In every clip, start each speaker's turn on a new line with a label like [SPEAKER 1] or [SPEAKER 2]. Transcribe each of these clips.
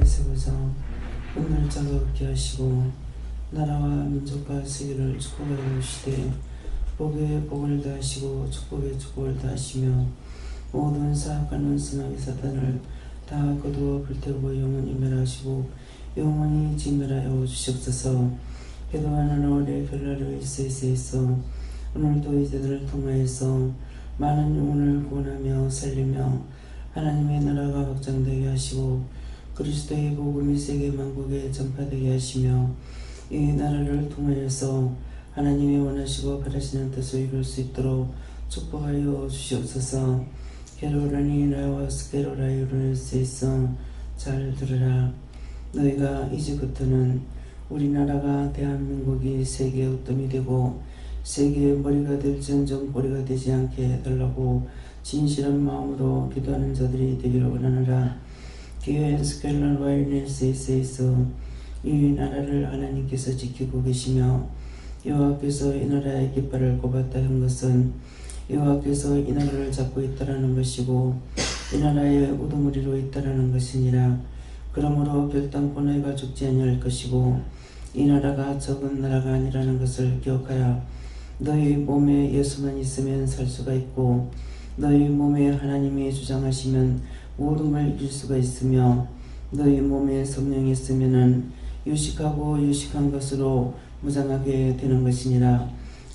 [SPEAKER 1] 세우사 오늘 자유롭게 하시고 나라와 민족과 세계를 축복하여 주시되 복에 복을 다하시고 축복에 축복을 다하시며 모든 사악한 선악의 사탄을 다 거두어 불태우고 영원히 멸하시고 영원히 진멸하여 주시옵소서. 기도하는 오래 별나라의 있어 오늘도 이들을 통하여서 많은 영혼을 구원하며 살리며 하나님의 나라가 확장되게 하시고 그리스도의 복음이 세계 만국에 전파되게 하시며 이 나라를 통하여서 하나님이 원하시고 바라시는 뜻을 이룰 수 있도록 축복하여 주시옵소서. 게로라니 나와 스게로라 유르네스에서 잘 들으라. 너희가 이제부터는 우리나라가 대한민국이 세계의 으뜸이 되고 세계의 머리가 될지언정 꼬리가 되지 않게 해달라고 진실한 마음으로 기도하는 자들이 되기를 원하노라. 기회엔 스켈런과 유네스에서 이 나라를 하나님께서 지키고 계시며 여호와께서 이 나라의 깃발을 꼽았다 한 것은 여호와께서 이 나라를 잡고 있다라는 것이고 이 나라의 우두머리로 있다라는 것이니라. 그러므로 결단코 너희가 죽지 아니할 것이고 이 나라가 적은 나라가 아니라는 것을 기억하라. 너희 몸에 예수만 있으면 살 수가 있고 너희 몸에 하나님이 주장하시면 모든 걸 이길 수가 있으며 너희 몸에 성령이 있으면은 유식하고 유식한 것으로 무장하게 되는 것이니라.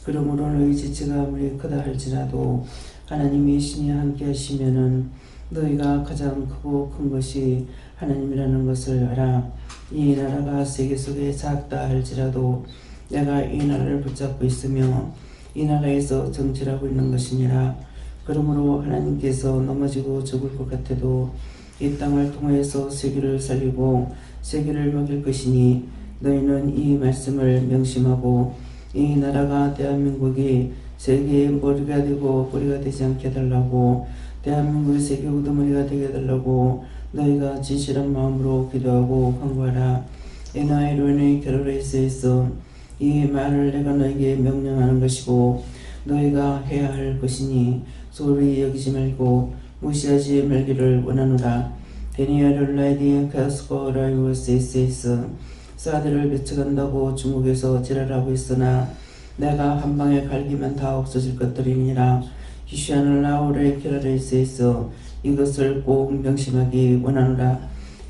[SPEAKER 1] 그러므로 너희 지체가 아무리 크다 할지라도 하나님이 신이 함께 하시면은 너희가 가장 크고 큰 것이 하나님이라는 것을 알아. 이 나라가 세계 속에 작다 할지라도 내가 이 나라를 붙잡고 있으며 이 나라에서 정치하고 있는 것이니라. 그러므로 하나님께서 넘어지고 죽을 것 같아도 이 땅을 통해서 세계를 살리고 세계를 먹일 것이니 너희는 이 말씀을 명심하고 이 나라가 대한민국이 세계의 머리가 되고 뿌리가 되지 않게 해달라고 대한민국이 세계 우두머리가 되게 해달라고 너희가 진실한 마음으로 기도하고 간구하라. 에나이로니 게로레이스에서 이 말을 내가 너에게 명령하는 것이고 너희가 해야 할 것이니 소홀히 여기지 말고 무시하지 말기를 원하노라. 데니엘룰라이디 카스코라이오세이스 사드를 배척한다고 중국에서 지랄하고 있으나 내가 한 방에 갈기면 다 없어질 것들이니라. 히슈아는 라오레 키라레이스에서 이것을 꼭 명심하기 원하노라.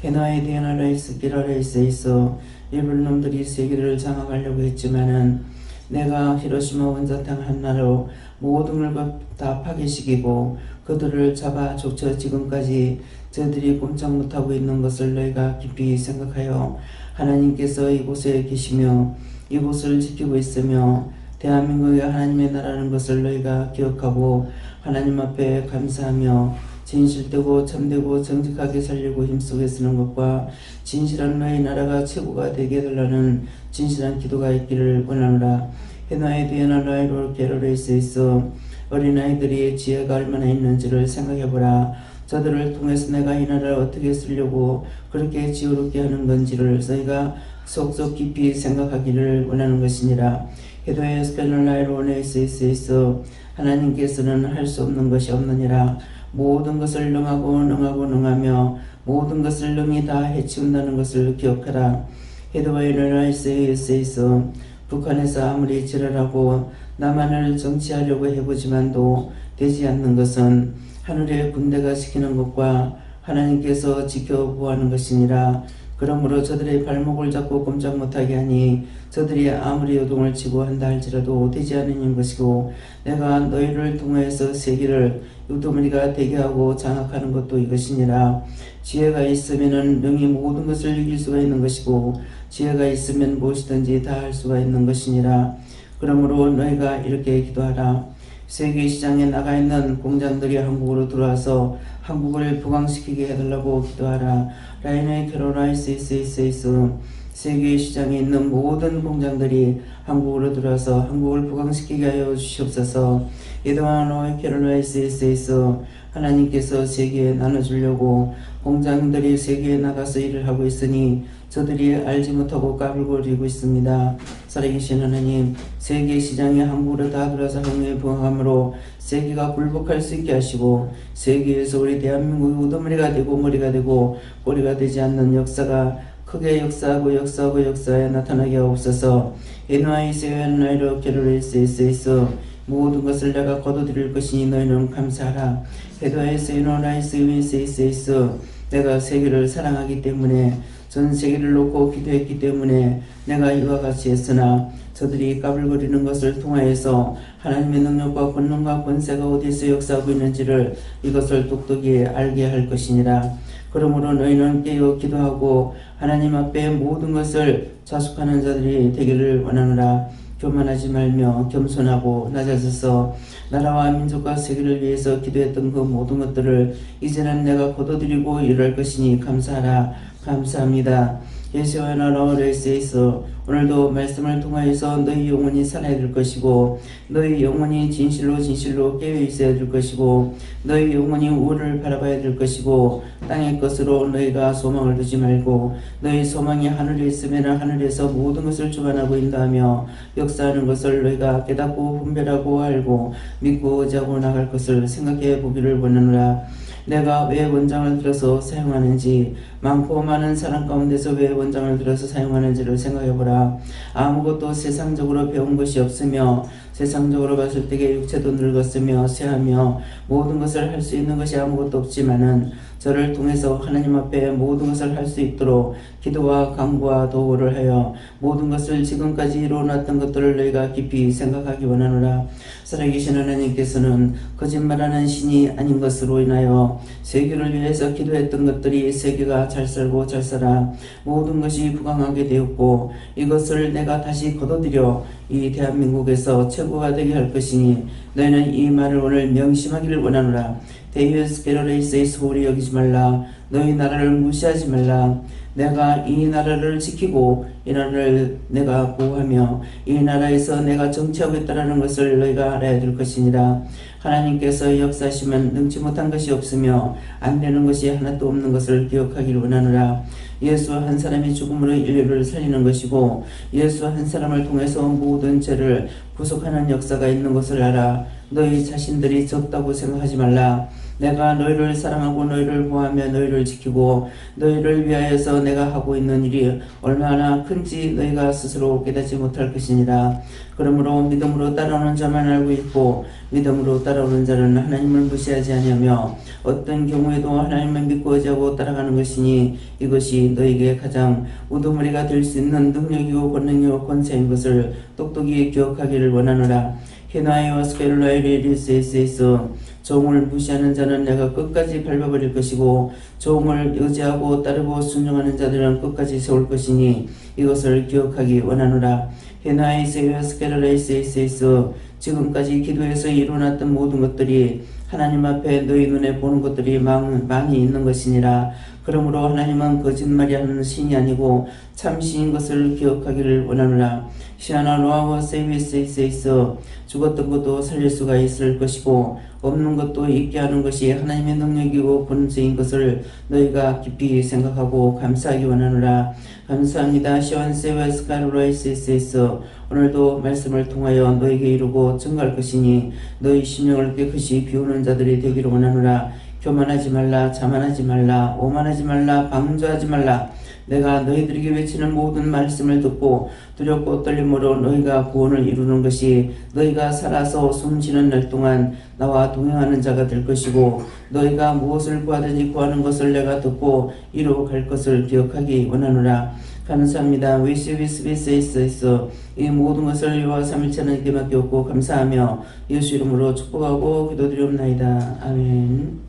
[SPEAKER 1] 헤나이 디아나레이스 키라레이스에서 일본 놈들이 세계를 장악하려고 했지만은 내가 히로시마 원자탄 하나로 모든 걸 다 파괴시키고 그들을 잡아 족쳐 지금까지 저들이 꼼짝 못하고 있는 것을 너희가 깊이 생각하여 하나님께서 이곳에 계시며 이곳을 지키고 있으며 대한민국이 하나님의 나라라는 것을 너희가 기억하고 하나님 앞에 감사하며 진실되고 참되고 정직하게 살려고 힘쓰고 쓰는 것과 진실한 너희 나라가 최고가 되게 해달라는 진실한 기도가 있기를 원하노라. 헤나에 디아나 라이로 게로레이스에서 어린아이들이 지혜가 얼마나 있는지를 생각해보라. 저들을 통해서 내가 이 나라를 어떻게 쓰려고 그렇게 지혜롭게 하는 건지를 너희가 속속 깊이 생각하기를 원하는 것이니라. 기도의 스펠런라이로네이스에서 하나님께서는 할 수 없는 것이 없느니라. 모든 것을 능하며 모든 것을 능히 다 해치운다는 것을 기억하라. 히드와이너라이스에서 북한에서 아무리 지랄하고 남한을 정치하려고 해보지만도 되지 않는 것은 하늘의 군대가 지키는 것과 하나님께서 지켜보호하는 것이니라. 그러므로 저들의 발목을 잡고 꼼짝 못하게 하니 저들이 아무리 요동을 치고 한다 할지라도 되지 않는 것이고 내가 너희를 통하여서 세계를 우두머리가 되게 하고 장악하는 것도 이것이니라. 지혜가 있으면 능히 모든 것을 이길 수가 있는 것이고 지혜가 있으면 무엇이든지 다 할 수가 있는 것이니라. 그러므로 너희가 이렇게 기도하라. 세계 시장에 나가 있는 공장들이 한국으로 들어와서 한국을 부강시키게 해달라고 기도하라. 라이네 캐로라이스에서 세계 시장에 있는 모든 공장들이 한국으로 들어와서 한국을 부강시키게 하여 주시옵소서. 이동하노 캐로라이스에서 하나님께서 세계에 나눠주려고 공장들이 세계에 나가서 일을 하고 있으니 저들이 알지 못하고 까불거리고 있습니다. 살아계신 하나님, 세계 시장에 함부로 다 들어서 항해에 부응함으로 세계가 굴복할 수 있게 하시고 세계에서 우리 대한민국이 우두머리가 되고 머리가 되고 꼬리가 되지 않는 역사가 크게 역사하여 나타나게 하옵소서. 에노아이세요 에노아이로 게르레이세이세이소 모든 것을 내가 거둬들일 것이니 너희는 감사하라. 에노아이세요 에노아이세이세이세이소 내가 세계를 사랑하기 때문에 전 세계를 놓고 기도했기 때문에 내가 이와 같이 했으나 저들이 까불거리는 것을 통하여서 하나님의 능력과 권능과 권세가 어디서 역사하고 있는지를 이것을 똑똑히 알게 할 것이니라. 그러므로 너희는 깨어 기도하고 하나님 앞에 모든 것을 자숙하는 자들이 되기를 원하노라. 교만하지 말며 겸손하고 낮아져서 나라와 민족과 세계를 위해서 기도했던 그 모든 것들을 이제는 내가 거둬들이고 이룰 것이니 감사하라. 감사합니다. 예수와 나라레스에서 오늘도 말씀을 통하여서 너희 영혼이 살아야 될 것이고 너희 영혼이 진실로 깨어 있어야 될 것이고 너희 영혼이 우를 바라봐야 될 것이고 땅의 것으로 너희가 소망을 두지 말고 너희 소망이 하늘에 있으면 하늘에서 모든 것을 주관하고 인도하며 역사하는 것을 너희가 깨닫고 분별하고 알고 믿고 의지하고 나갈 것을 생각해 보기를 원하노라. 내가 왜 원장을 들어서 사용하는지 많고 많은 사람 가운데서 왜 원장을 들어서 사용하는지를 생각해보라. 아무것도 세상적으로 배운 것이 없으며 세상적으로 봤을 때에 육체도 늙었으며 쇠하며 모든 것을 할 수 있는 것이 아무것도 없지만은 저를 통해서 하나님 앞에 모든 것을 할 수 있도록 기도와 간구와 도구를 하여 모든 것을 지금까지 이루어놨던 것들을 너희가 깊이 생각하기 원하노라. 살아계신 하나님께서는 거짓말하는 신이 아닌 것으로 인하여 세계를 위해서 기도했던 것들이 세계가 잘 살고 잘 살아 모든 것이 부강하게 되었고 이것을 내가 다시 거둬들여 이 대한민국에서 최고가 되게 할 것이니 너희는 이 말을 오늘 명심하기를 원하노라. 데이어스 게러레이스의 소홀히 여기지 말라. 너희 나라를 무시하지 말라. 내가 이 나라를 지키고 이 나라를 내가 보호하며 이 나라에서 내가 정치하고 있다는 것을 너희가 알아야 될 것이니라. 하나님께서 역사하시면 능치 못한 것이 없으며 안 되는 것이 하나도 없는 것을 기억하기를 원하노라. 예수 한 사람이 죽음으로 인류를 살리는 것이고 예수 한 사람을 통해서 모든 죄를 구속하는 역사가 있는 것을 알아. 너희 자신들이 적다고 생각하지 말라. 내가 너희를 사랑하고 너희를 보호하며 너희를 지키고 너희를 위하여서 내가 하고 있는 일이 얼마나 큰지 너희가 스스로 깨닫지 못할 것이니라. 그러므로 믿음으로 따라오는 자만 알고 있고 믿음으로 따라오는 자는 하나님을 무시하지 아니하며 어떤 경우에도 하나님을 믿고 의지하고 따라가는 것이니 이것이 너희에게 가장 우두머리가 될 수 있는 능력이고 권능이고 권세인 것을 똑똑히 기억하기를 원하노라. 히나이와 스페르라이리리스에서 종을 무시하는 자는 내가 끝까지 밟아버릴 것이고 종을 의지하고 따르고 순종하는 자들은 끝까지 세울 것이니 이것을 기억하기 원하노라. 히나이세와 스페르라이스에서 지금까지 기도해서 이루어놨던 모든 것들이 하나님 앞에 너희 눈에 보는 것들이 많이 있는 것이니라. 그러므로 하나님은 거짓말이 하는 신이 아니고 참 신인 것을 기억하기를 원하노라. 시아나 노아와 세이비스에서 죽었던 것도 살릴 수가 있을 것이고 없는 것도 있게 하는 것이 하나님의 능력이고 권세인 것을 너희가 깊이 생각하고 감사하기 원하노라. 감사합니다. 시온세와 스카르라이스에서 오늘도 말씀을 통하여 너에게 이루고 증거할 것이니 너희 심령을 깨끗이 비우는 자들이 되기를 원하노라. 교만하지 말라. 자만하지 말라. 오만하지 말라. 방조하지 말라. 내가 너희들에게 외치는 모든 말씀을 듣고 두렵고 떨림으로 너희가 구원을 이루는 것이 너희가 살아서 숨쉬는 날 동안 나와 동행하는 자가 될 것이고 너희가 무엇을 구하든지 구하는 것을 내가 듣고 이루어갈 것을 기억하기 원하노라. 감사합니다. 위시위스비스에서 이 모든 것을 여호와 삼일체 하나님께 맡겼고 감사하며 예수 이름으로 축복하고 기도드리옵나이다. 아멘.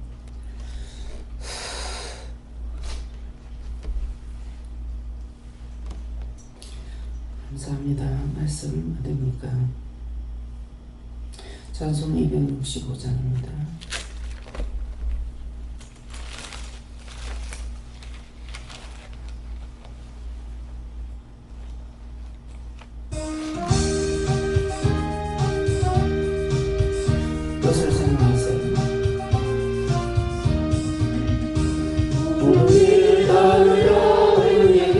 [SPEAKER 1] 감사합니다. 말씀 어디입니까? 찬송 265장입니다. 뜻을 생각하세요. 우리 따르라 의의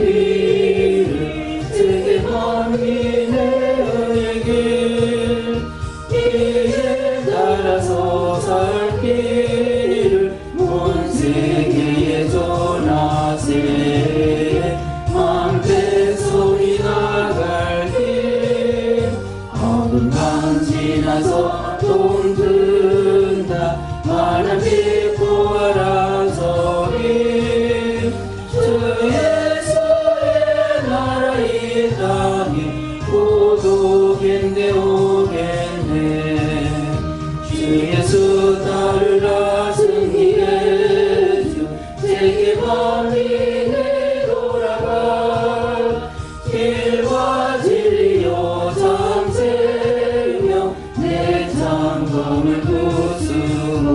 [SPEAKER 1] 따라서 살 길을 온 세계에 전하세. 만 백성이 나갈 길 어둠 강 지나서 동든다. 하나님 구하라 저기 주 예수의 나라 이 땅에 고독했네 오겠네. 주 예수 따르라 승리의 주 세계 만민에 돌아가. 길과 진리요 참 생명 내 장검을 부수고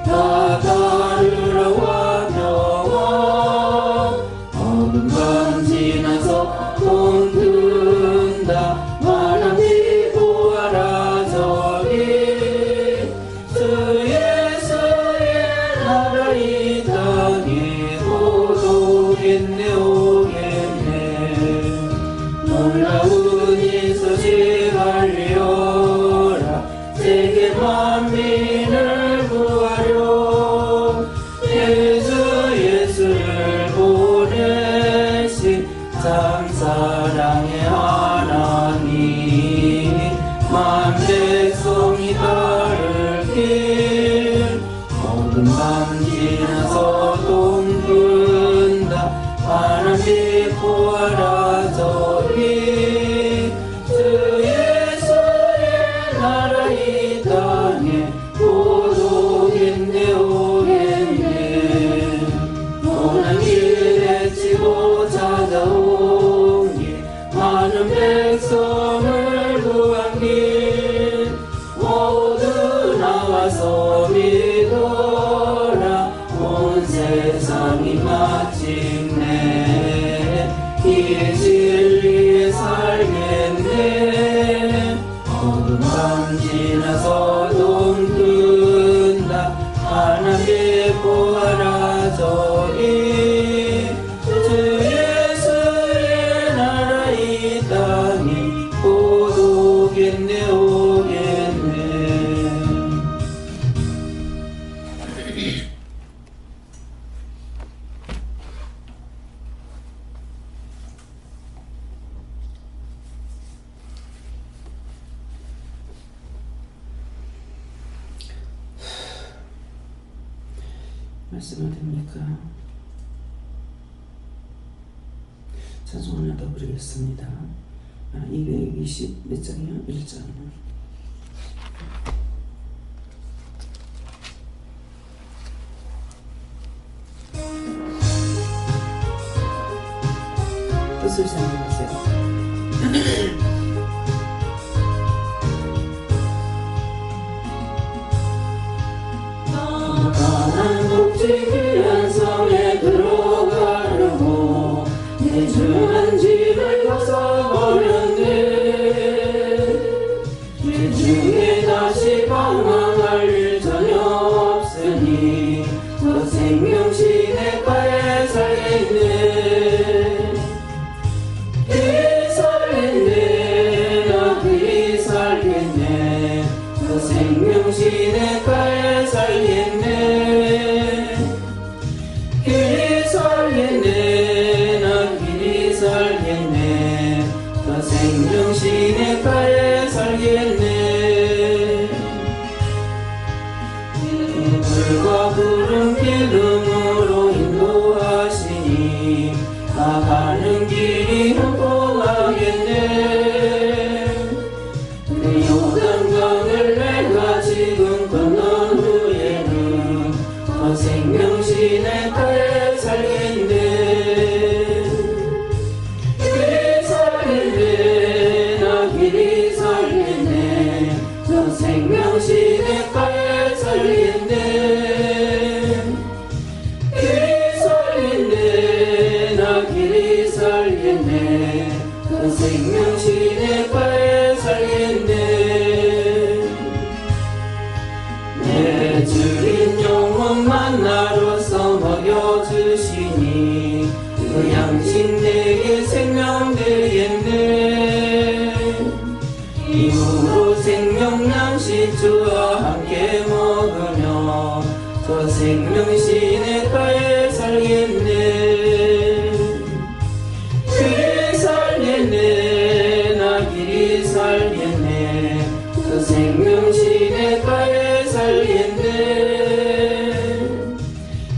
[SPEAKER 1] 다 따르라 완영왕. 어둠 밤 지나서 동든다. 하나님 구하라 저기 주 예수의 나라 이 땅에 고독했네 오겠네. 놀라운 이 소식 알리어라. 세계 만민을 구하려 예수를 보내신 참 사랑의 하나님. 만 백성이 따를 길 어둠 밤 지나서 동든다. 하나님 구하라 저기 주 예수의 나라 이 땅에 고독했네 오겠네. 오는 길 외치고 찾아온 길 많은 백성을 구한 길 모두 나와서 믿어라. 온 세상이 마침내 이 진리에 살겠네. 어둠 밤 지나서 동든다. 하나님 구하라 저기 주 예수의 나라 이 땅에 고독했네 오겠네. 말씀을 됩니까? 찬송 하나 더 부르겠습니다. 220 몇 장이요? 1장. 뜻을 생각하세요. 가난 복지 귀한 성에 들어가려고 내 주는 집을 벗어버렸네. 이 중에 다시 방황할 일 전혀 없으니 저 생명 시냇가에 살겠네. 그리 살겠네. 나 그리 살겠네. 저 생명 시냇가에 살겠네. 그리 살겠네. 나 그리 살겠네. 저 생명 시냇가에 살겠네. 불과 구름 기름으로 인도하시니 나가는 길이 험폭하겠네. 그 요단강을 내가 지금 건넌 후에는 저 생명 시냇가에 살겠네. 그리 살겠네. 나 그리 살겠네. 저 생명 시냇가에 살겠네. 그리 살겠네. 나 그리 살겠네. 저 생명 시냇가에 살겠네. 내 주인 영혼 만나로서 먹여주시니 그 양식 내게 생명 되겠네. 이후로 생명 나 안식 주와 함께 먹으며 저 생명 시냇가에 살겠네. 길이 살겠네. 나 길이 살겠네. 저 생명 시냇가에 살겠네.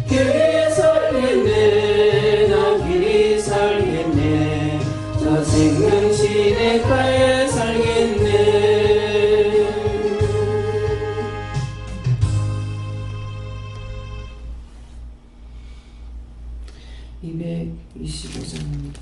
[SPEAKER 1] 길이 살겠네. 나 길이 살겠네. 저 생명 시냇가에 살겠네. 225장입니다.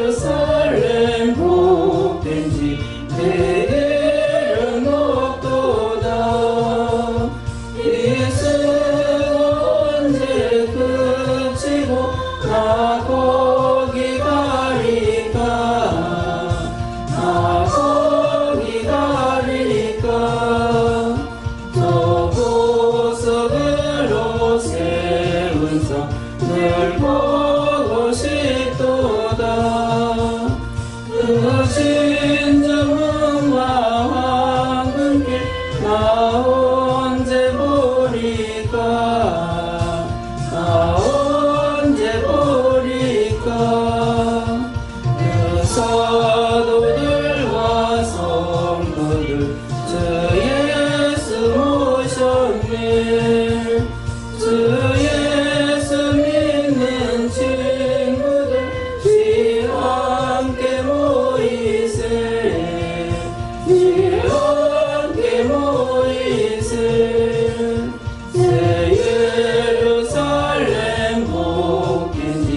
[SPEAKER 1] 예루살렘 복된지 내게는 없도다. 이승 언제 그치고 나 거기 가리까. 나 거기 가리까. 저 보석으로 세운 성 늘 보고 싶도다. 그 진정음과 황금길 나 언제 보리까. 나 언제 보리까. 그 사도들과 성도들 주 예수 모셨네. 주 예수 믿는 친구들 함께 모이세. 함께 모이세. 새 예루살렘 복된지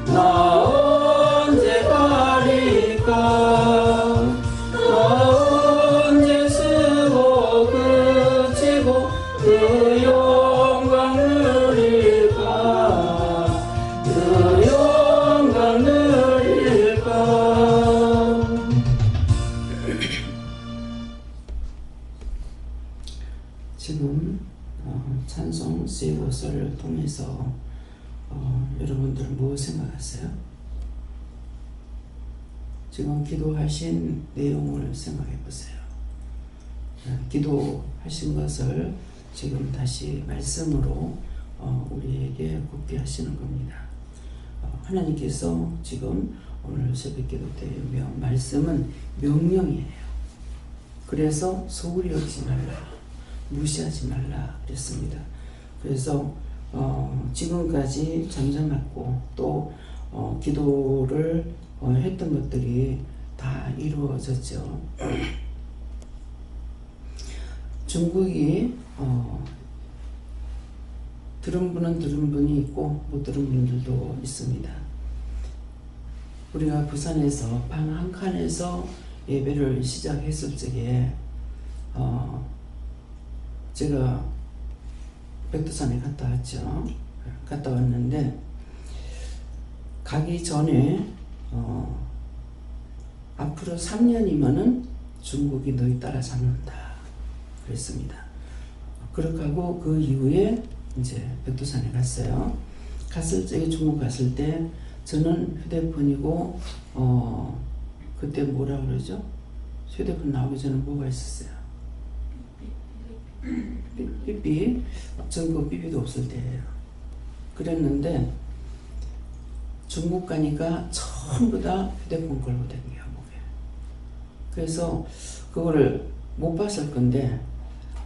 [SPEAKER 1] 나 언제 가리까. 나 언제 쓰고 그치고 그 영광 누릴까. 그 영광 누릴까. 지금 찬송 세이버서를 통해서 여러분들 뭐 생각하세요? 지금 기도하신 내용을 생각해 보세요. 기도하신 것을 지금 다시 말씀으로 우리에게 굳게 하시는 겁니다. 하나님께서 지금 오늘 새벽기도 때 말씀은 명령이에요. 그래서 소홀히 여기지 말라, 무시하지 말라 그랬습니다. 그래서 지금까지 잠잠했고 또 기도를 했던 것들이 다 이루어졌죠. 중국이 들은 분은 들은 분이 있고 못 들은 분들도 있습니다. 우리가 부산에서 방 한 칸에서 예배를 시작했을 적에 제가 백두산에 갔다 왔죠. 갔다 왔는데 가기 전에 앞으로 3년이면은 중국이 너희 따라잡는다 그랬습니다. 그렇게 하고 그 이후에 이제 백두산에 갔어요. 갔을 적에 중국 갔을 때 저는 휴대폰이고 그때 뭐라 그러죠? 휴대폰 나오기 전에 뭐가 있었어요? 삐삐. 전 그 삐삐도 없을 때예요. 그랬는데 중국 가니까 전부 다 휴대폰 걸고 다녀요, 목에. 그래서 그거를 못 봤을 건데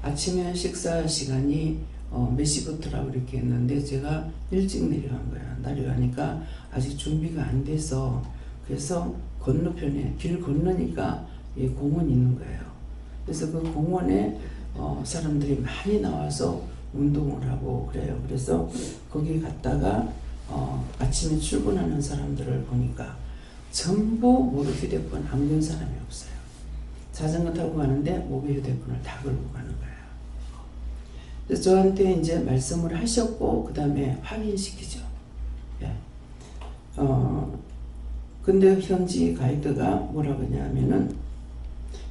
[SPEAKER 1] 아침에 식사 시간이 몇 시부터라고 이렇게 했는데 제가 일찍 내려간 거야. 내려가니까 아직 준비가 안 돼서 그래서 건너편에 길 건너니까 공원이 있는 거예요. 그래서 그 공원에 사람들이 많이 나와서 운동을 하고 그래요. 그래서 거기 갔다가 아침에 출근하는 사람들을 보니까 전부 모두 휴대폰 안 건 사람이 없어요. 자전거 타고 가는데 목에 휴대폰을 다 걸고 가는 거예요. 그래서 저한테 이제 말씀을 하셨고 그 다음에 확인시키죠. 예. 근데 현지 가이드가 뭐라 그러냐면은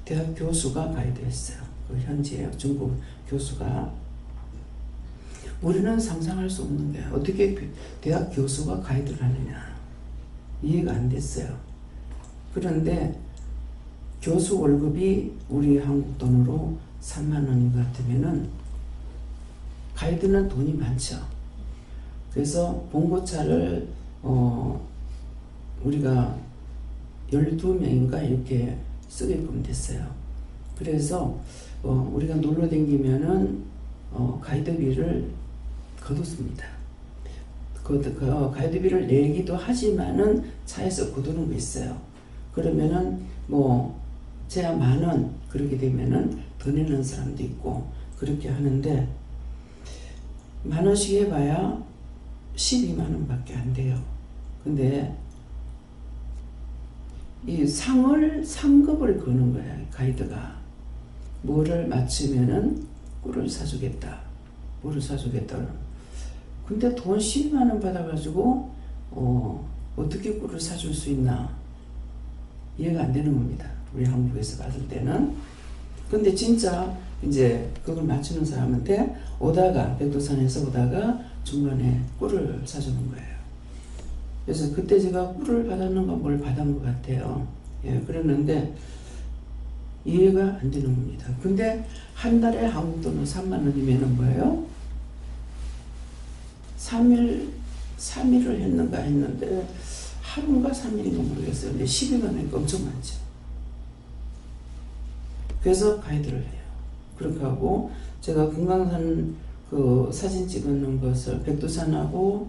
[SPEAKER 1] 대학 교수가 가이드했어요. 그 현지의 중국 교수가. 우리는 상상할 수 없는 거야. 어떻게 대학 교수가 가이드를 하느냐. 이해가 안 됐어요. 그런데 교수 월급이 우리 한국 돈으로 3만 원인 것 같으면은 가이드는 돈이 많죠. 그래서 봉고차를 우리가 12명인가 이렇게 쓰게끔 됐어요. 그래서 우리가 놀러 다니면은 가이드비를 거뒀습니다. 가이드비를 내기도 하지만은 차에서 거두는 거 있어요. 그러면은 뭐 제야 10,000원 그렇게 되면은 더 내는 사람도 있고 그렇게 하는데 10,000원씩 해봐야 12만 원밖에 안 돼요. 근데 이 상급을 거는 거야. 가이드가 뭐를 맞추면은 꿀을 사주겠다. 뭐를 사주겠다. 근데 돈 12만 원 받아가지고 어떻게 꿀을 사줄 수 있나 이해가 안 되는 겁니다. 우리 한국에서 봤을 때는. 근데 진짜 이제 그걸 맞추는 사람한테 오다가 백두산에서 오다가 중간에 꿀을 사주는 거예요. 그래서 그때 제가 꿀을 받았는가 뭘 받은 것 같아요. 예, 그랬는데 이해가 안 되는 겁니다. 근데 한 달에 한국 돈은 3만 원이면은 뭐예요? 3일을 했는가 했는데 하루인가 3일인가 모르겠어요. 근데 12만 원이니까 엄청 많죠. 그래서 가이드를 해요. 그렇게 하고 제가 금강산 그 사진 찍는 것을 백두산하고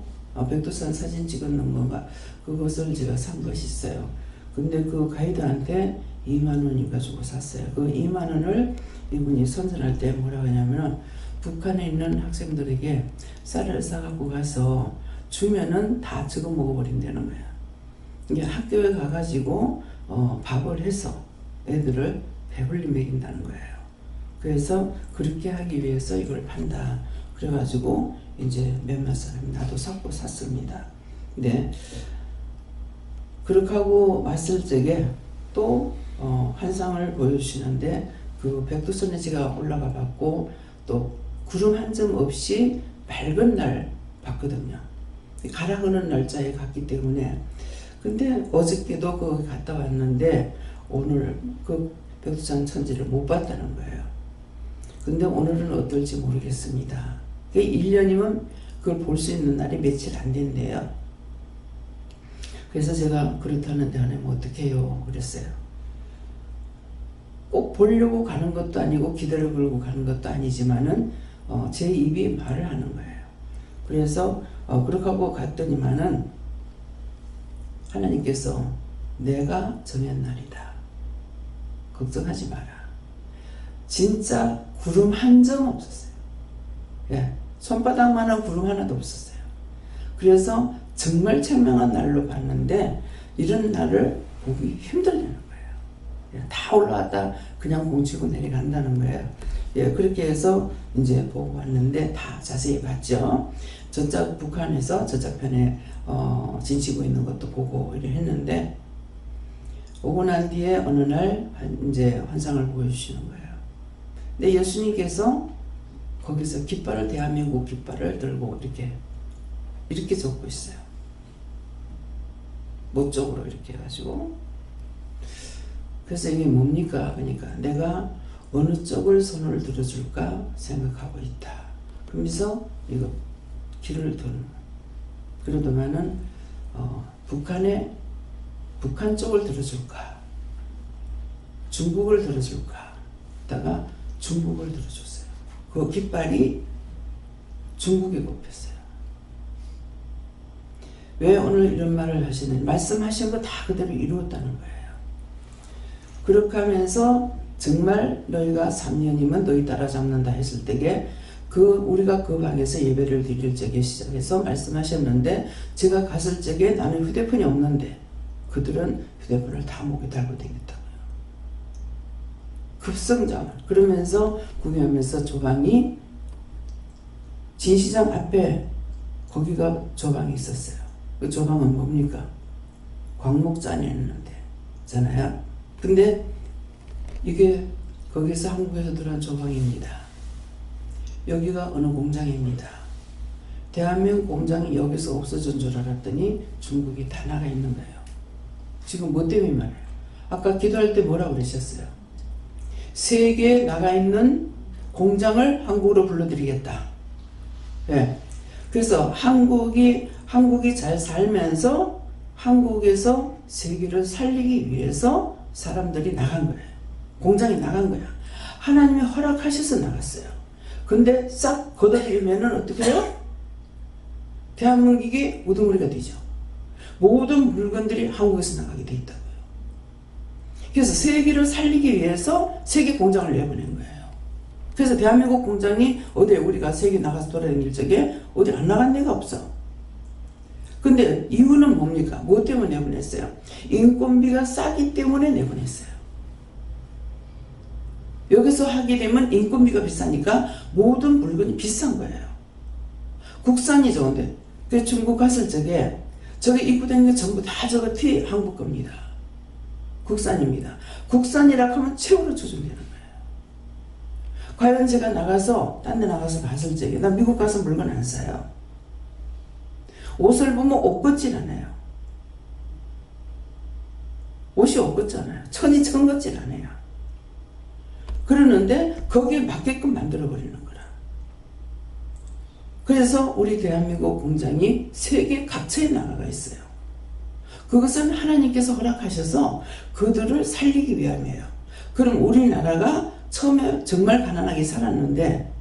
[SPEAKER 1] 백두산 사진 찍는 건가 그것을 제가 산 것이 있어요. 근데 그 가이드한테 2만 원인가 주고 샀어요. 그 2만 원을 이분이 선전할 때 뭐라고 하냐면은 북한에 있는 학생들에게 쌀을 싸갖고 가서 주면은 다 적어 먹어버린다는 거야. 이게 학교에 가가지고 밥을 해서 애들을 배불리 먹인다는 거예요. 그래서 그렇게 하기 위해서 이걸 판다. 그래가지고 이제 몇몇 사람이 나도 사고 샀습니다. 근데 그렇게 하고 왔을 적에 또 환상을 보여주시는데 그 백두산에 제가 올라가 봤고 또 구름 한 점 없이 맑은 날 봤거든요. 가라앉는 날짜에 갔기 때문에. 근데 어저께도 거기 갔다 왔는데 오늘 그 백두산 천지를 못 봤다는 거예요. 근데 오늘은 어떨지 모르겠습니다. 1년이면 그걸 볼 수 있는 날이 며칠 안 된대요. 그래서 제가 그렇다는데 하나님 어떡해요 그랬어요. 꼭 보려고 가는 것도 아니고 기대를 걸고 가는 것도 아니지만은 제 입이 말을 하는 거예요. 그래서 그렇게 하고 갔더니만은 하나님께서 내가 정한 날이다. 걱정하지 마라. 진짜 구름 한 점 없었어요. 예, 손바닥만한 구름 하나도 없었어요. 그래서 정말 청명한 날로 봤는데 이런 날을 보기 힘들다는 거예요. 예, 다 올라왔다 그냥 공치고 내려간다는 거예요. 예, 그렇게 해서 이제 보고 왔는데 다 자세히 봤죠. 저쪽 북한에서 저쪽 편에 진치고 있는 것도 보고 이래 했는데 오고 난 뒤에 어느 날 이제 환상을 보여주시는 거예요. 근데 예수님께서 거기서 깃발을 대한민국 깃발을 들고 이렇게 적고 있어요. 못 쪽으로 이렇게 해가지고. 그래서 이게 뭡니까? 그러니까 내가 어느 쪽을 손을 들어줄까 생각하고 있다. 그러면서 이거 길을 도는 거예요. 그러더만은 북한 쪽을 들어줄까? 중국을 들어줄까? 다가 중국을 들어줬어요. 그 깃발이 중국에 꼽혔어요. 왜 오늘 이런 말을 하시는지 말씀하신 거 다 그대로 이루었다는 거예요. 그렇게 하면서 정말 너희가 3년이면 너희 따라잡는다 했을 때에 우리가 그 방에서 예배를 드릴 적에 시작해서 말씀하셨는데 제가 갔을 적에 나는 휴대폰이 없는데 그들은 휴대폰을 다 목에 달고 다녔다고요. 급성장을 그러면서 구경하면서 조방이 진시장 앞에 거기가 조방이 있었어요. 그 조방은 뭡니까? 광목잔이었는데 잖아요. 근데 이게 거기서 한국에서 들어온 조방입니다. 여기가 어느 공장입니다. 대한민국 공장이 여기서 없어진 줄 알았더니 중국이 다 나가 있는 거예요. 지금 뭐 때문에 말해요? 아까 기도할 때 뭐라고 그러셨어요? 세계에 나가 있는 공장을 한국으로 불러들이겠다. 네. 그래서 한국이 잘 살면서 한국에서 세계를 살리기 위해서 사람들이 나간 거예요. 공장이 나간 거야. 하나님이 허락하셔서 나갔어요. 근데 싹 걷어들이면은 어떻게 해요? 대한민국이 우두머리가 되죠. 모든 물건들이 한국에서 나가게 돼 있다고요. 그래서 세계를 살리기 위해서 세계 공장을 내보낸 거예요. 그래서 대한민국 공장이 어디에 우리가 세계 나가서 돌아다닐 적에 어디 안 나간 데가 없어. 근데 이유는 뭡니까? 뭐 때문에 내보냈어요? 인건비가 싸기 때문에 내보냈어요. 여기서 하게 되면 인건비가 비싸니까 모든 물건이 비싼 거예요. 국산이 좋은데 그 중국 갔을 적에 저게 입고 다니는 게 전부 다 저거 티 한국 겁니다. 국산입니다. 국산이라 하면 최고로 추정되는 거예요. 과연 제가 나가서 딴 데 나가서 봤을 적에 나 미국 가서 물건 안 사요. 옷을 보면 옷 같질 않아요. 옷이 옷 같잖아요. 천이 천 같질 않아요. 그러는데 거기에 맞게끔 만들어버리는 거라. 그래서 우리 대한민국 공장이 세계 각처에 나가 있어요. 그것은 하나님께서 허락하셔서 그들을 살리기 위함이에요. 그럼 우리나라가 처음에 정말 가난하게 살았는데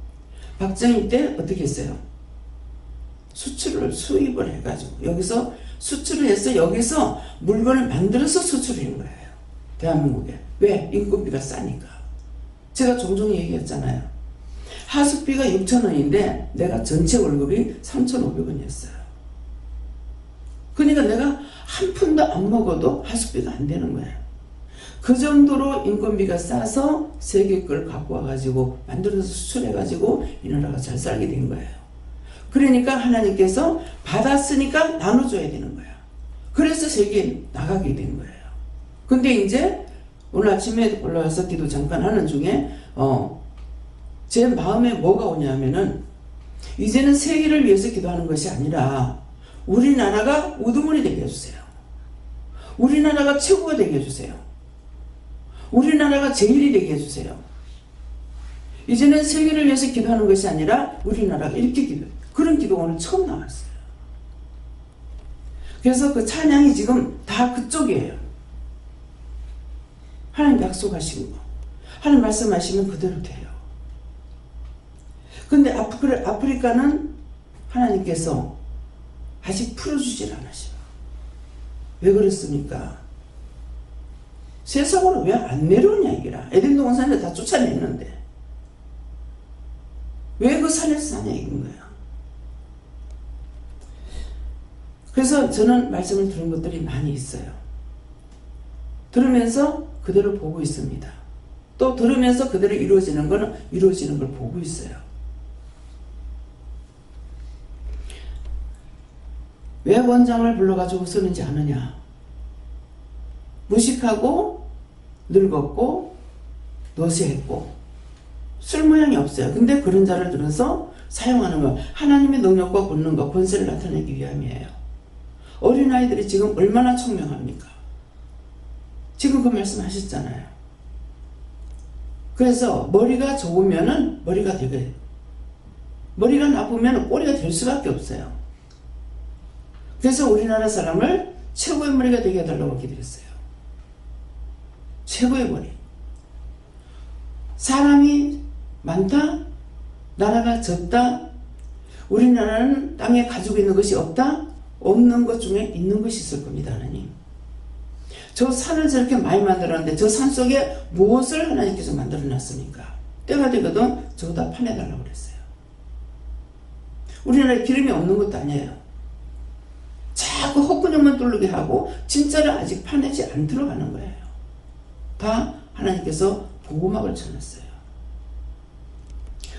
[SPEAKER 1] 박정희 때 어떻게 했어요? 수입을 해가지고 여기서 수출을 해서 여기서 물건을 만들어서 수출한 거예요. 대한민국에. 왜? 인건비가 싸니까. 제가 종종 얘기했잖아요. 하숙비가 6,000원인데 내가 전체 월급이 3,500원이었어요. 그러니까 내가 한 푼도 안 먹어도 하숙비가 안 되는 거예요. 그 정도로 인건비가 싸서 세계 걸 갖고 와가지고 만들어서 수출해가지고 이 나라가 잘 살게 된 거예요. 그러니까 하나님께서 받았으니까 나눠줘야 되는 거야. 그래서 세계에 나가게 된 거예요. 근데 이제 오늘 아침에 올라와서 기도 잠깐 하는 중에 제 마음에 뭐가 오냐면은 이제는 세계를 위해서 기도하는 것이 아니라 우리나라가 우두머리 되게 해주세요. 우리나라가 최고가 되게 해주세요. 우리나라가 제일이 되게 해주세요. 이제는 세계를 위해서 기도하는 것이 아니라 우리나라가 이렇게 기도해요. 그런 기도가 오늘 처음 나왔어요. 그래서 그 찬양이 지금 다 그쪽이에요. 하나님 약속하신 거. 하나님 말씀하시면 그대로 돼요. 근데 아프리카는 하나님께서 아직 풀어주질 않으셔. 왜 그랬습니까? 세상으로 왜 안 내려오냐 이거라. 에덴 동산에 다 쫓아냈는데 왜 그 산에서 사냐 이건 거야. 그래서 저는 말씀을 들은 것들이 많이 있어요. 들으면서 그대로 보고 있습니다. 또 들으면서 그대로 이루어지는 걸 보고 있어요. 왜 원장을 불러가지고 쓰는지 아느냐? 무식하고 늙었고 노쇠했고 쓸 모양이 없어요. 근데 그런 자를 들어서 사용하는 거 하나님의 능력과 권능과 권세를 나타내기 위함이에요. 어린아이들이 지금 얼마나 총명합니까? 지금 그 말씀 하셨잖아요. 그래서 머리가 좋으면은 머리가 되게 머리가 나쁘면 꼬리가 될 수밖에 없어요. 그래서 우리나라 사람을 최고의 머리가 되게 해달라고 기도했어요. 최고의 머리. 사람이 많다? 나라가 적다? 우리나라는 땅에 가지고 있는 것이 없다? 없는 것 중에 있는 것이 있을 겁니다. 하나님. 저 산을 저렇게 많이 만들었는데 저 산 속에 무엇을 하나님께서 만들어 놨습니까? 때가 되거든 저거 다 파내달라고 그랬어요. 우리나라에 기름이 없는 것도 아니에요. 자꾸 헛구녕만 뚫르게 하고 진짜를 아직 파내지 않도록 하는 거예요. 다 하나님께서 보호막을 쳐놨어요.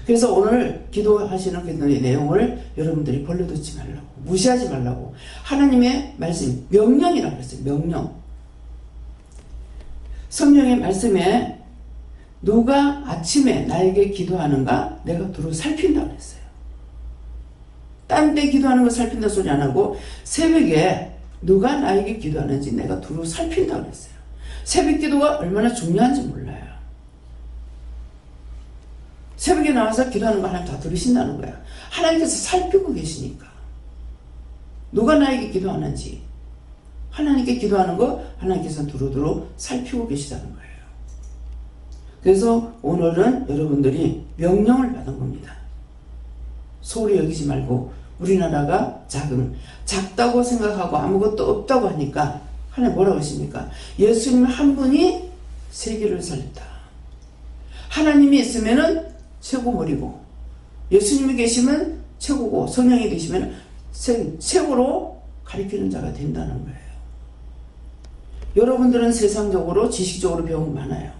[SPEAKER 1] 그래서 오늘 기도하시는 그 내용을 여러분들이 벌려 듣지 말라고, 무시하지 말라고. 하나님의 말씀, 명령이라고 했어요. 명령. 성령의 말씀에 누가 아침에 나에게 기도하는가 내가 두루 살핀다고 했어요. 딴 데 기도하는 거 살핀다 소리 안 하고 새벽에 누가 나에게 기도하는지 내가 두루 살핀다고 했어요. 새벽 기도가 얼마나 중요한지 몰라요. 새벽에 나와서 기도하는 거 하나님 다 들으신다는 거야. 하나님께서 살피고 계시니까. 누가 나에게 기도하는지 하나님께 기도하는 거 하나님께서 두루두루 살피고 계시다는 거예요. 그래서 오늘은 여러분들이 명령을 받은 겁니다. 소홀히 여기지 말고, 우리나라가 작다고 생각하고 아무것도 없다고 하니까 하나님 뭐라고 하십니까? 예수님 한 분이 세계를 살렸다. 하나님이 있으면은 최고물이고, 예수님이 계시면 최고고, 성령이 계시면 최고로 가리키는 자가 된다는 거예요. 여러분들은 세상적으로 지식적으로 배운 거 많아요.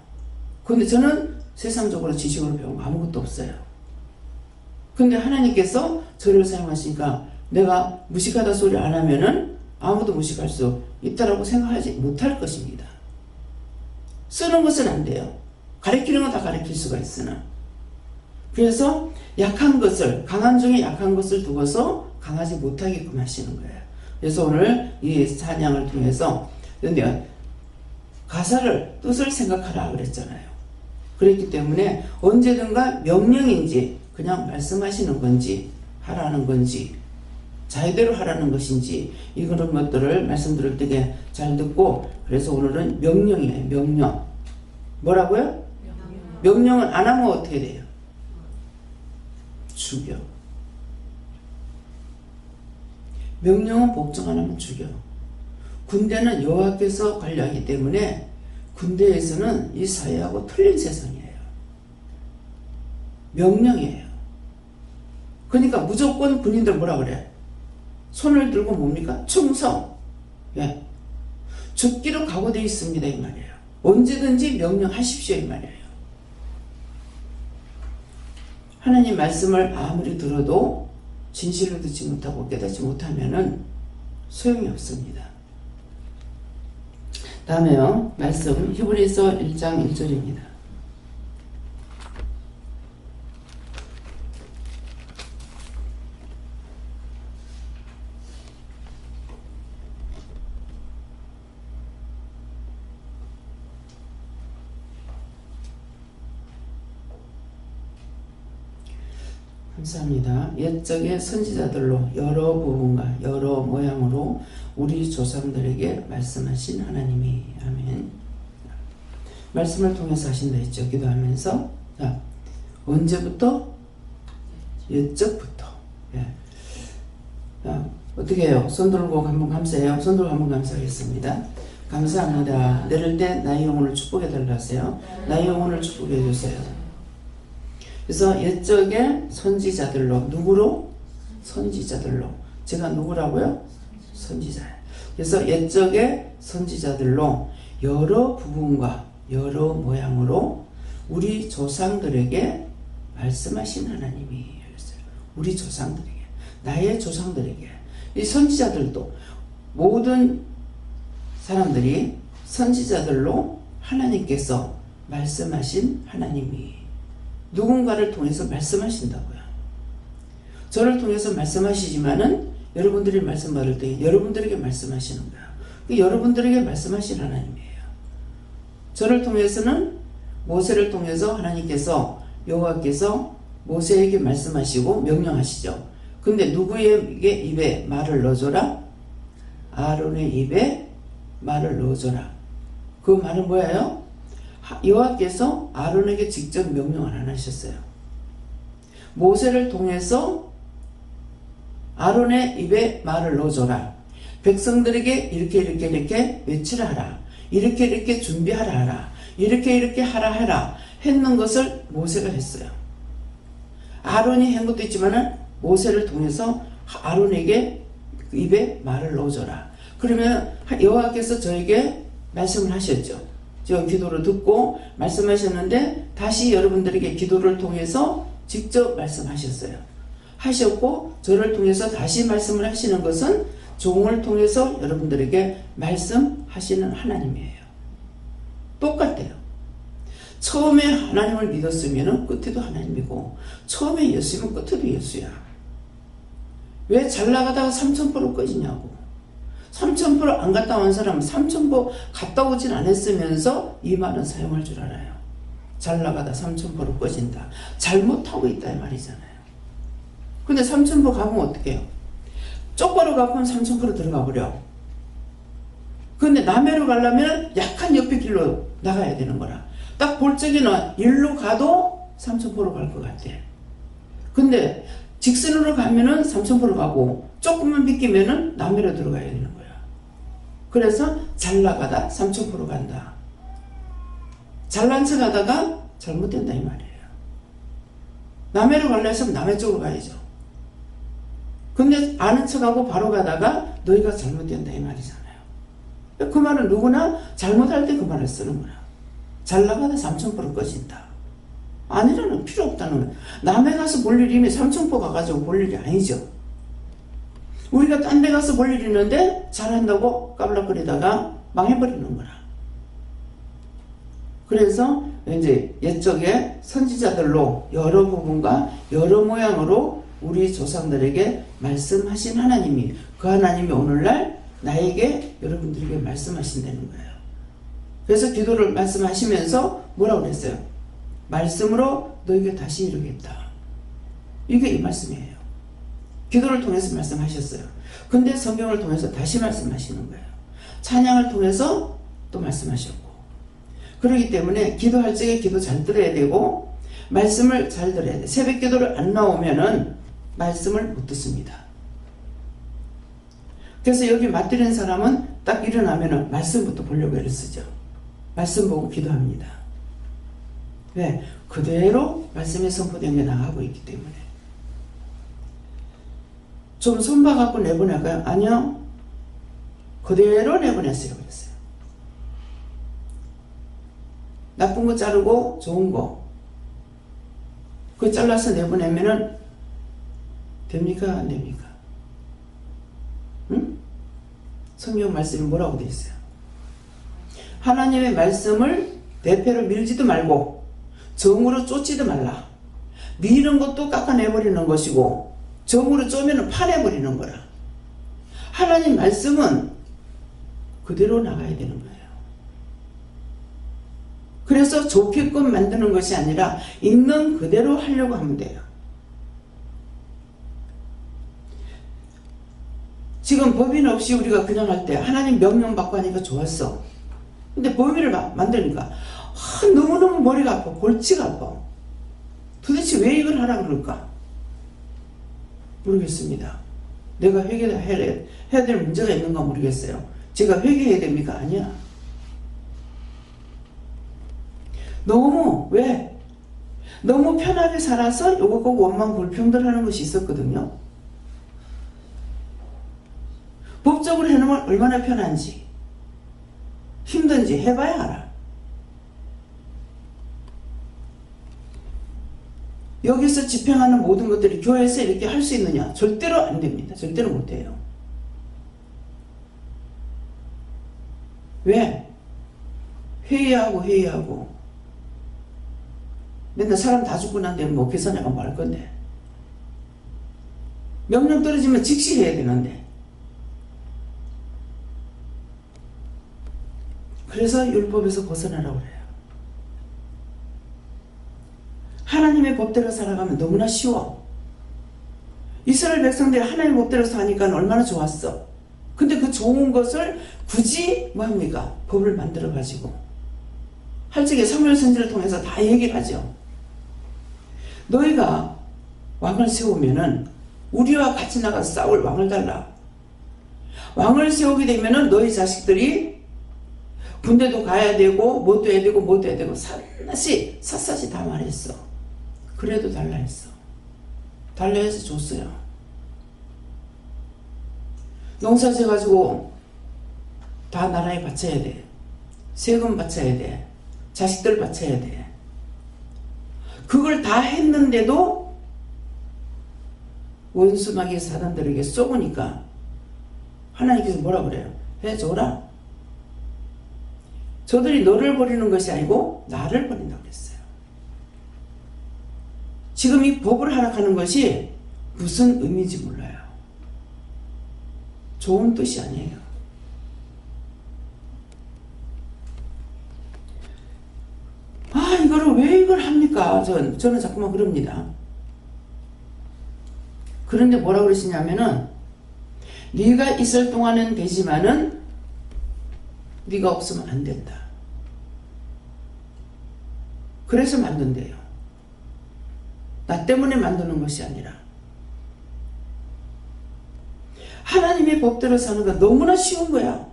[SPEAKER 1] 근데 저는 세상적으로 지식으로 배운 거 아무것도 없어요. 근데 하나님께서 저를 사용하시니까 내가 무식하다 소리 안 하면은 아무도 무식할 수 있다라고 생각하지 못할 것입니다. 쓰는 것은 안 돼요. 가르치는 건 다 가르칠 수가 있으나. 그래서 약한 것을, 강한 중에 약한 것을 두고서 강하지 못하게끔 하시는 거예요. 그래서 오늘 이 찬양을 통해서, 근데 가사를, 뜻을 생각하라 그랬잖아요. 그랬기 때문에 언제든가 명령인지 그냥 말씀하시는 건지 하라는 건지 자유대로 하라는 것인지 이런 것들을 말씀 들을 때 잘 듣고, 그래서 오늘은 명령이에요. 명령. 뭐라고요? 명령은 안 하면 어떻게 돼요? 죽여. 명령은 복종 안 하면 죽여. 군대는 여호와께서 관리하기 때문에 군대에서는 이 사회하고 틀린 세상이에요. 명령이에요. 그러니까 무조건 군인들 뭐라 그래? 손을 들고 뭡니까? 충성. 예. 죽기로 각오되어 있습니다 이 말이에요. 언제든지 명령하십시오 이 말이에요. 하나님 말씀을 아무리 들어도 진실로 듣지 못하고 깨닫지 못하면은 소용이 없습니다. 다음에요. 말씀 히브리서 1장 1절입니다. 감사합니다. 옛적의 선지자들로 여러 부분과 여러 모양으로 우리 조상들에게 말씀하신 하나님이. 아멘. 말씀을 통해서 하신다 했죠. 기도하면서. 자, 언제부터? 옛적부터. 예. 자, 어떻게 해요? 손 들고 한번 감사해요. 손 들고 한번 감사하겠습니다. 감사합니다. 내릴 때 나의 영혼을 축복해 달라 하세요. 나의 영혼을 축복해 주세요. 그래서 옛적의 선지자들로, 누구로? 선지자들로. 제가 누구라고요? 선지자예요. 그래서 옛적의 선지자들로 여러 부분과 여러 모양으로 우리 조상들에게 말씀하신 하나님이 열렸어요. 우리 조상들에게, 나의 조상들에게. 이 선지자들도 모든 사람들이 선지자들로 하나님께서 말씀하신 하나님이 누군가를 통해서 말씀하신다고요. 저를 통해서 말씀하시지만은 여러분들이 말씀 받을 때 여러분들에게 말씀하시는 거야. 여러분들에게 말씀하신 하나님이에요. 저를 통해서는 모세를 통해서 하나님께서, 여호와께서 모세에게 말씀하시고 명령하시죠. 근데 누구에게 입에 말을 넣어줘라? 아론의 입에 말을 넣어줘라. 그 말은 뭐예요? 여호와께서 아론에게 직접 명령을 안 하셨어요. 모세를 통해서 아론의 입에 말을 넣어줘라. 백성들에게 이렇게 외치라 하라. 이렇게 준비하라 하라. 이렇게 하라 하라 했는 것을 모세가 했어요. 아론이 한 것도 있지만은 모세를 통해서 아론에게 입에 말을 넣어줘라. 그러면 여호와께서 저에게 말씀을 하셨죠. 저 기도를 듣고 말씀하셨는데 다시 여러분들에게 기도를 통해서 직접 말씀하셨어요. 하셨고 저를 통해서 다시 말씀을 하시는 것은 종을 통해서 여러분들에게 말씀하시는 하나님이에요. 똑같아요. 처음에 하나님을 믿었으면 끝에도 하나님이고 처음에 예수면 끝에도 예수야. 왜 잘 나가다가 삼천포로 꺼지냐고. 삼천포로 안 갔다 온 사람은 삼천포 갔다 오진 않았으면서 이 말은 사용할 줄 알아요. 잘 나가다 삼천포로 꺼진다. 잘못하고 있다 이 말이잖아요. 근데 삼천포 가면 어떻게 해요? 쪽바로 가면 삼천포로 들어가 버려. 근데 남해로 가려면 약한 옆에 길로 나가야 되는 거라. 딱 볼 적에는 일로 가도 삼천포로 갈 것 같아. 근데 직선으로 가면은 삼천포로 가고 조금만 비키면은 남해로 들어가야 되는 거야. 그래서 잘 나가다 삼천포로 간다. 잘난 척 하다가 잘못된다 이 말이에요. 남해로 가려 했으면 남해 쪽으로 가야죠. 근데 아는 척하고 바로 가다가 너희가 잘못된다 이 말이잖아요. 그 말은 누구나 잘못할 때 그 말을 쓰는 거야. 잘 나가다 삼천포로 꺼진다. 아니라는 필요 없다는 거야. 남해 가서 볼 일이면 삼천포 가가지고 볼 일이 아니죠. 우리가 딴 데 가서 볼 일 있는데 잘한다고 까불락거리다가 망해버리는 거라. 그래서 이제 옛적에 선지자들로 여러 부분과 여러 모양으로 우리 조상들에게 말씀하신 하나님이 그 하나님이 오늘날 나에게 여러분들에게 말씀하신다는 거예요. 그래서 기도를 말씀하시면서 뭐라고 그랬어요? 말씀으로 너에게 다시 이루겠다. 이게 이 말씀이에요. 기도를 통해서 말씀하셨어요. 근데 성경을 통해서 다시 말씀하시는 거예요. 찬양을 통해서 또 말씀하셨고. 그렇기 때문에 기도할 적에 기도 잘 들어야 되고 말씀을 잘 들어야 돼. 새벽 기도를 안 나오면은 말씀을 못 듣습니다. 그래서 여기 맞들인 사람은 딱 일어나면은 말씀부터 보려고 애를 쓰죠. 말씀 보고 기도합니다. 왜? 그대로 말씀이 선포된 게 나가고 있기 때문에. 좀 손봐갖고 내보낼까요? 아니요. 그대로 내보냈어요. 그랬어요. 나쁜 거 자르고 좋은 거. 그거 잘라서 내보내면은 됩니까? 안 됩니까? 응? 성경 말씀이 뭐라고 되어 있어요? 하나님의 말씀을 대패로 밀지도 말고 정으로 쫓지도 말라. 미는 것도 깎아내버리는 것이고 정으로 쪼면 파내버리는 거라. 하나님 말씀은 그대로 나가야 되는 거예요. 그래서 좋게끔 만드는 것이 아니라 있는 그대로 하려고 하면 돼요. 지금 법인 없이 우리가 그냥 할 때 하나님 명령 받고 하니까 좋았어. 근데 법인을 만드니까 너무너무 머리가 아파. 골치가 아파. 도대체 왜 이걸 하라 그럴까? 모르겠습니다. 내가 회개해야 될 문제가 있는가 모르겠어요. 제가 회개해야 됩니까? 아니야. 왜? 너무 편하게 살아서 요거 꼭 원망 불평들 하는 것이 있었거든요. 법적으로 해놓으면 얼마나 편한지 힘든지 해봐야 알아. 여기서 집행하는 모든 것들이 교회에서 이렇게 할 수 있느냐? 절대로 안 됩니다. 절대로 못해요. 왜? 회의하고 맨날 사람 다 죽고 난 다음에 뭐 계산해가 뭐 할 건데. 명령 떨어지면 즉시 해야 되는데. 그래서 율법에서 벗어나라고 그래요. 하나님의 법대로 살아가면 너무나 쉬워. 이스라엘 백성들이 하나님의 법대로 사니까 얼마나 좋았어. 근데 그 좋은 것을 굳이 뭐합니까? 법을 만들어 가지고 할 적에 사무엘 선지를 통해서 다 얘기를 하죠. 너희가 왕을 세우면은 우리와 같이 나가서 싸울 왕을 달라. 왕을 세우게 되면은 너희 자식들이 군대도 가야 되고 뭣도 해야 되고 샅샅이 다 말했어. 그래도 달라 했어. 달라 해서 줬어요. 농사 지어가지고 다 나라에 바쳐야 돼. 세금 바쳐야 돼. 자식들 바쳐야 돼. 그걸 다 했는데도 원수 마귀 사단들에게 쏘으니까 하나님께서 뭐라 그래요? 해줘라. 저들이 너를 버리는 것이 아니고 나를 버린다고 그랬어요. 지금 이 법을 하락하는 것이 무슨 의미인지 몰라요. 좋은 뜻이 아니에요. 이거를 왜 이걸 합니까? 저는 자꾸만 그럽니다. 그런데 뭐라고 그러시냐면은 네가 있을 동안은 되지만은 네가 없으면 안 된다. 그래서 만든대요. 나 때문에 만드는 것이 아니라. 하나님의 법대로 사는 건 너무나 쉬운 거야.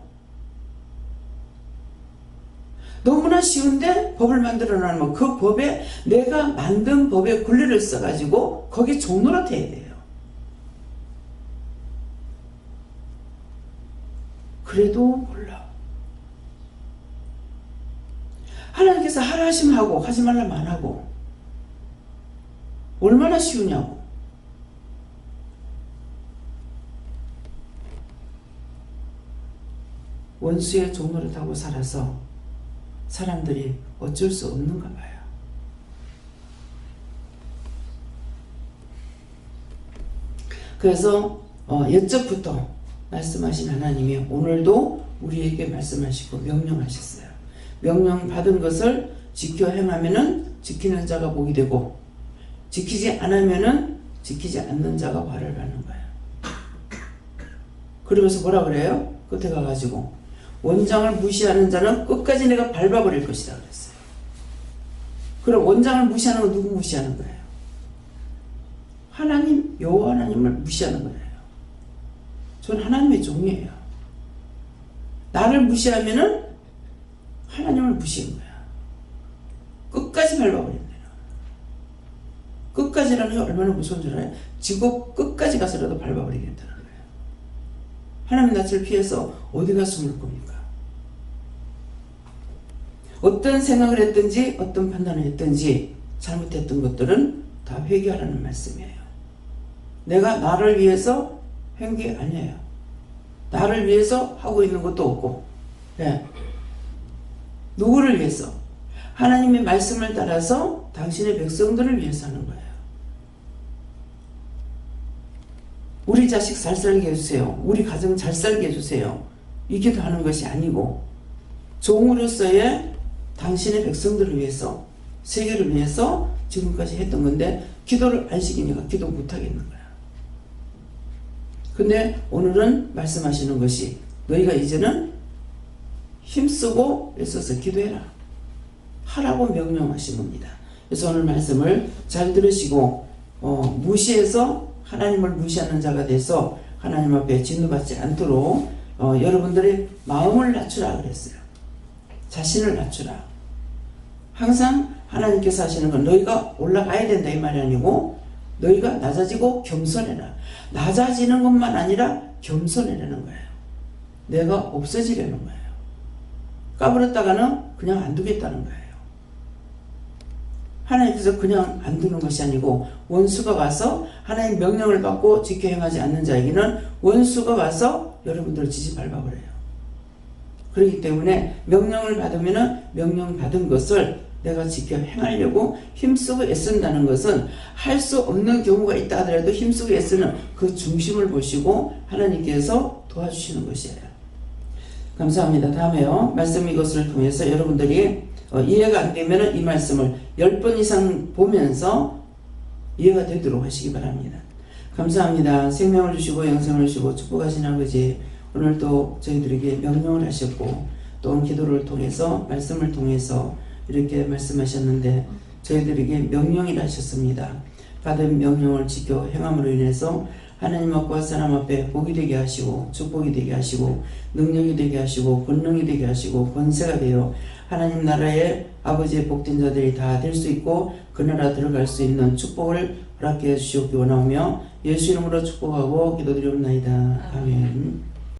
[SPEAKER 1] 너무나 쉬운데 법을 만들어 놔면 그 법에 내가 만든 법의 굴레를 써가지고 거기에 종노릇 해야 돼요. 그래도 몰라. 하나님께서 하라 하시면 하고 하지 말라면 안 하고 얼마나 쉬우냐고. 원수의 종노릇하고 살아서 사람들이 어쩔 수 없는가 봐요. 그래서 옛적부터 말씀하신 하나님이 오늘도 우리에게 말씀하시고 명령하셨어요. 명령 받은 것을 지켜 행하면은 지키는 자가 복이 되고 지키지 않으면은 지키지 않는 자가 벌을 받는 거예요. 그러면서 뭐라 그래요? 끝에 가가지고 원장을 무시하는 자는 끝까지 내가 밟아버릴 것이다 그랬어요. 그럼 원장을 무시하는 건 누구 무시하는 거예요? 하나님, 여호와 하나님을 무시하는 거예요. 저는 하나님의 종이에요. 나를 무시하면은 하나님을 무시한 거야. 끝까지 밟아버린대요. 끝까지라는 게 얼마나 무서운 줄 알아요? 지구 끝까지 가서라도 밟아버리겠다는 거예요. 하나님 낯을 피해서 어디 가 숨을 겁니까? 어떤 생각을 했든지 어떤 판단을 했든지 잘못했던 것들은 다 회개하라는 말씀이에요. 내가 나를 위해서 한 게 아니에요. 나를 위해서 하고 있는 것도 없고, 네. 누구를 위해서? 하나님의 말씀을 따라서 당신의 백성들을 위해서 하는 거예요. 우리 자식 잘 살게 해주세요. 우리 가정 잘 살게 해주세요. 이기도 하는 것이 아니고 종으로서의 당신의 백성들을 위해서, 세계를 위해서 지금까지 했던 건데 기도를 안 시키니까 기도 못하겠는 거야. 근데 오늘은 말씀하시는 것이 너희가 이제는 힘쓰고 애써서 기도해라. 하라고 명령하신 겁니다. 그래서 오늘 말씀을 잘 들으시고 무시해서 하나님을 무시하는 자가 돼서 하나님 앞에 진노받지 않도록 여러분들의 마음을 낮추라 그랬어요. 자신을 낮추라. 항상 하나님께서 하시는 건 너희가 올라가야 된다 이 말이 아니고 너희가 낮아지고 겸손해라. 낮아지는 것만 아니라 겸손해라는 거예요. 내가 없어지려는 거예요. 까불었다가는 그냥 안 두겠다는 거예요. 하나님께서 그냥 안 두는 것이 아니고 원수가 와서 하나님 명령을 받고 지켜 행하지 않는 자에게는 원수가 와서 여러분들을 지지 밟아버려요. 그렇기 때문에 명령을 받으면 명령 받은 것을 내가 지켜 행하려고 힘쓰고 애쓴다는 것은 할 수 없는 경우가 있다 하더라도 힘쓰고 애쓰는 그 중심을 보시고 하나님께서 도와주시는 것이에요. 감사합니다. 다음에요. 말씀 이것을 통해서 여러분들이 이해가 안 되면 이 말씀을 10번 이상 보면서 이해가 되도록 하시기 바랍니다. 감사합니다. 생명을 주시고 영생을 주시고 축복하신 아버지, 오늘도 저희들에게 명령을 하셨고 또 기도를 통해서 말씀을 통해서 이렇게 말씀하셨는데 저희들에게 명령이라 하셨습니다. 받은 명령을 지켜 행함으로 인해서 하나님 앞과 사람 앞에 복이 되게 하시고 축복이 되게 하시고 능력이 되게 하시고 권능이 되게 하시고 권세가 되어 하나님 나라의 아버지의 복된 자들이 다 될 수 있고 그 나라 들어갈 수 있는 축복을 허락해 주시옵기 원하오며 예수 이름으로 축복하고 기도드리옵나이다. 아멘.